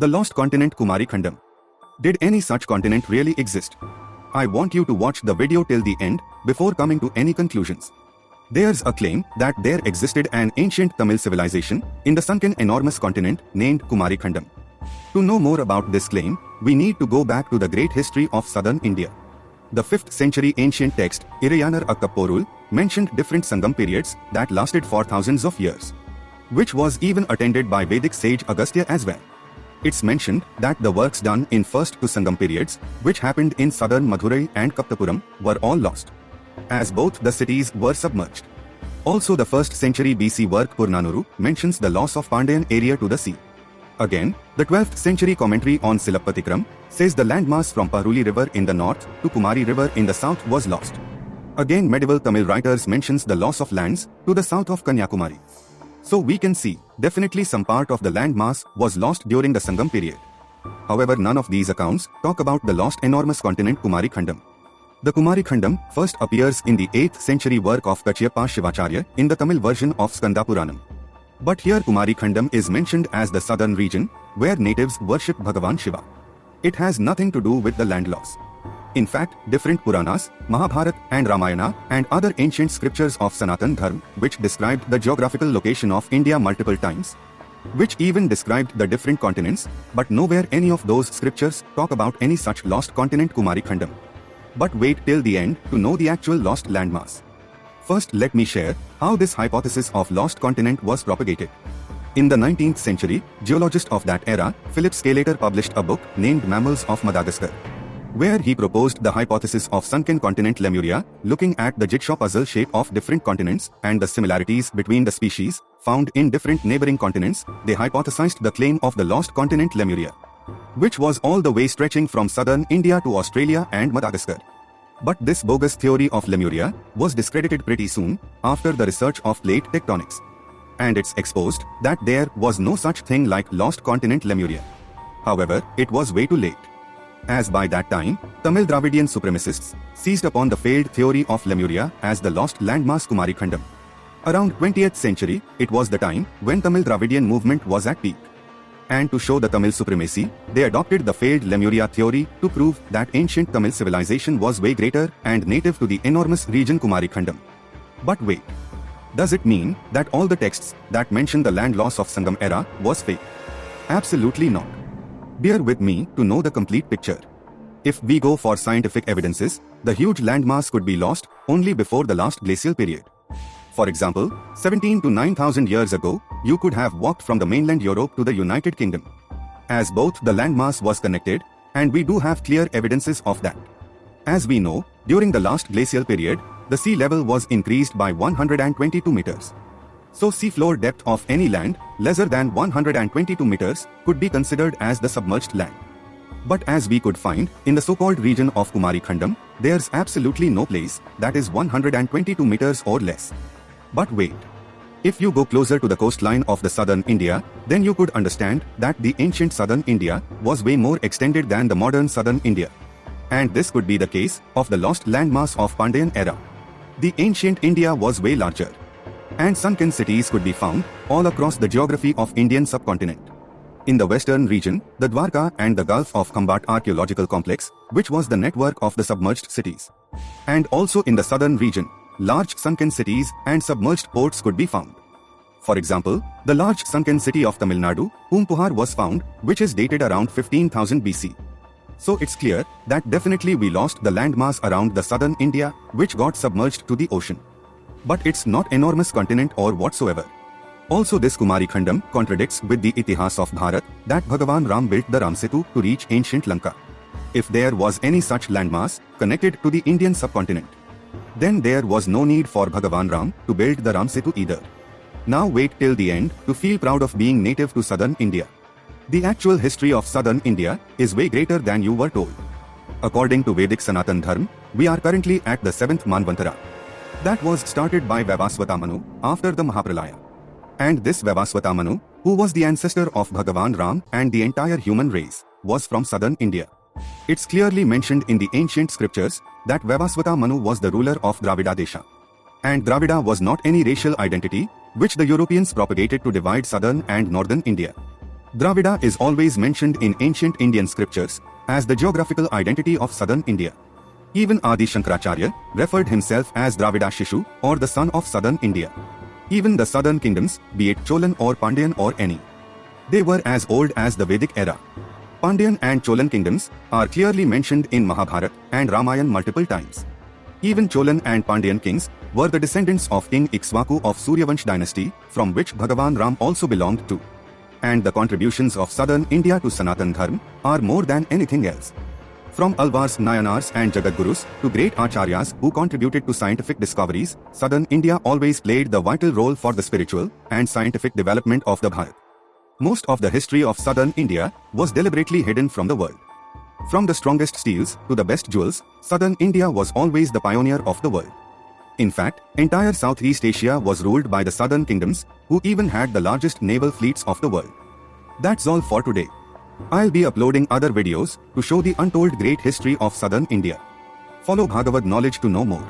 The Lost Continent Kumari Kandam. Did any such continent really exist? I want you to watch the video till the end before coming to any conclusions. There's a claim that there existed an ancient Tamil civilization in the sunken enormous continent named Kumari Kandam. To know more about this claim, we need to go back to the great history of southern India. The 5th century ancient text, Irayanar Akkaporul, mentioned different Sangam periods that lasted for thousands of years, which was even attended by Vedic sage Agastya as well. It's mentioned that the works done in first two Sangam periods, which happened in southern Madurai and Kaptapuram, were all lost, as both the cities were submerged. Also the 1st century BC work Purnanuru mentions the loss of Pandyan area to the sea. Again, the 12th century commentary on Silapatikram says the landmass from Paruli river in the north to Kumari river in the south was lost. Again, medieval Tamil writers mentions the loss of lands to the south of Kanyakumari. So we can see, definitely some part of the landmass was lost during the Sangam period. However, none of these accounts talk about the lost enormous continent Kumari Kandam. The Kumari Kandam first appears in the 8th century work of Kacyapa Shivacharya in the Tamil version of Skanda Puranam. But here Kumari Kandam is mentioned as the southern region, where natives worship Bhagavan Shiva. It has nothing to do with the land loss. In fact, different Puranas, Mahabharata and Ramayana and other ancient scriptures of Sanatan Dharma, which described the geographical location of India multiple times, which even described the different continents, but nowhere any of those scriptures talk about any such lost continent Kumari Kandam. But wait till the end to know the actual lost landmass. First, let me share how this hypothesis of lost continent was propagated. In the 19th century, geologist of that era, Philip Scalater, published a book named Mammals of Madagascar, where he proposed the hypothesis of sunken continent Lemuria, looking at the jigsaw puzzle shape of different continents and the similarities between the species found in different neighboring continents. They hypothesized the claim of the lost continent Lemuria, which was all the way stretching from southern India to Australia and Madagascar. But this bogus theory of Lemuria was discredited pretty soon after the research of plate tectonics, and it's exposed that there was no such thing like lost continent Lemuria. However, it was way too late, as by that time, Tamil Dravidian supremacists seized upon the failed theory of Lemuria as the lost landmass Kumari Kandam. Around 20th century, it was the time when Tamil Dravidian movement was at peak. And to show the Tamil supremacy, they adopted the failed Lemuria theory to prove that ancient Tamil civilization was way greater and native to the enormous region Kumari Kandam. But wait, does it mean that all the texts that mention the land loss of Sangam era was fake? Absolutely not. Bear with me to know the complete picture. If we go for scientific evidences, the huge landmass could be lost only before the last glacial period. For example, 17 to 9,000 years ago, you could have walked from the mainland Europe to the United Kingdom, as both the landmass was connected, and we do have clear evidences of that. As we know, during the last glacial period, the sea level was increased by 122 meters. So seafloor depth of any land lesser than 122 meters could be considered as the submerged land. But as we could find in the so-called region of Kumari Kandam, there's absolutely no place that is 122 meters or less. But wait, if you go closer to the coastline of the southern India, then you could understand that the ancient southern India was way more extended than the modern southern India. And this could be the case of the lost landmass of Pandyan era. The ancient India was way larger, and sunken cities could be found all across the geography of Indian subcontinent. In the western region, the Dwarka and the Gulf of Khambat archaeological complex, which was the network of the submerged cities. And also in the southern region, large sunken cities and submerged ports could be found. For example, the large sunken city of Tamil Nadu, Poompuhar, was found, which is dated around 15,000 BC. So it's clear that definitely we lost the landmass around the southern India, which got submerged to the ocean. But it's not enormous continent or whatsoever. Also, this Kumari Kandam contradicts with the Itihas of Bharat that Bhagavan Ram built the Ramsetu to reach ancient Lanka. If there was any such landmass connected to the Indian subcontinent, then there was no need for Bhagavan Ram to build the Ramsetu either. Now wait till the end to feel proud of being native to southern India. The actual history of southern India is way greater than you were told. According to Vedic Sanatan Dharma, we are currently at the 7th Manvantara. That was started by Vavaswata Manu after the Mahapralaya. And this Vavaswata Manu, who was the ancestor of Bhagavan Ram and the entire human race, was from southern India. It's clearly mentioned in the ancient scriptures that Vavaswata Manu was the ruler of Dravida Desha. And Dravida was not any racial identity, which the Europeans propagated to divide southern and northern India. Dravida is always mentioned in ancient Indian scriptures as the geographical identity of southern India. Even Adi Shankaracharya referred himself as Dravida Shishu, or the son of southern India. Even the southern kingdoms, be it Cholan or Pandyan or any, they were as old as the Vedic era. Pandyan and Cholan kingdoms are clearly mentioned in Mahabharata and Ramayana multiple times. Even Cholan and Pandyan kings were the descendants of King Ikshvaku of Suryavansh dynasty, from which Bhagavan Ram also belonged to. And the contributions of southern India to Sanatan Dharma are more than anything else. From Alvars, Nayanars and Jagadgurus to great Acharyas who contributed to scientific discoveries, southern India always played the vital role for the spiritual and scientific development of the Bharat. Most of the history of southern India was deliberately hidden from the world. From the strongest steels to the best jewels, southern India was always the pioneer of the world. In fact, entire Southeast Asia was ruled by the southern kingdoms, who even had the largest naval fleets of the world. That's all for today. I'll be uploading other videos to show the untold great history of southern India. Follow Bhagavad knowledge to know more.